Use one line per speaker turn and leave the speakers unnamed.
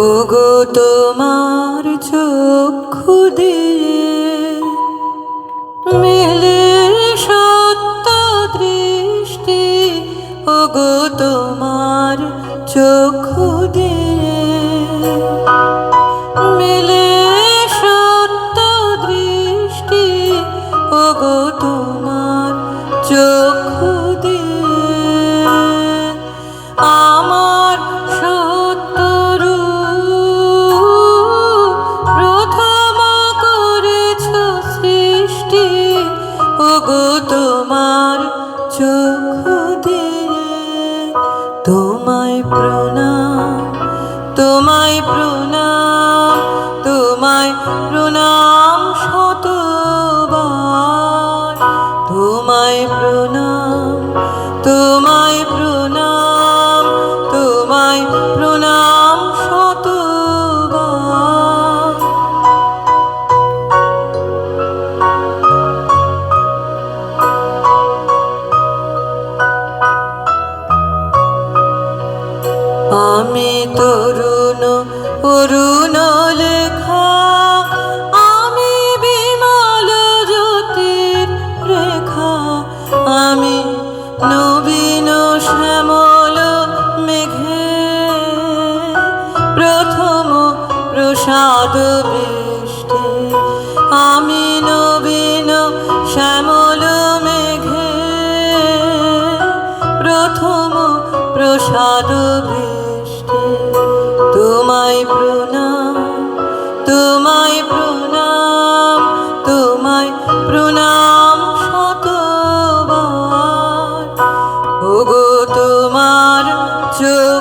ওগো তোমার চক্ষু দিয়ে মেলে সত্য দৃষ্টি, ওগো তোমার চক্ষু দিয়ে মেলে সত্য দৃষ্টি, ওগো তোমার চক্ষু দিয়ে আমার সত্য রূপ প্রথম করেছ সৃষ্টি, ওগো তোমার চক্ষু দিয়ে তোমায় প্রণাম, তোমায় প্রণাম, তোমায় প্রণাম শতবার, তোমায় প্রণাম, তোমায় প্রণাম, তোমায় প্রণাম শতবার। আমি তরুণ অরুণ লেখা, আমি বিমল জ্যোতির রেখা, আমি নবীন শ্যামল মেঘে প্রথম প্রসাদ বৃষ্টি, আমি নবীন শ্যামল মেঘে প্রথম প্রসাদ বৃষ্টি, তোমায় প্রণাম, তোমায় প্রণাম, তোমায় প্রণাম শতবার, ওগো তোমার চোখ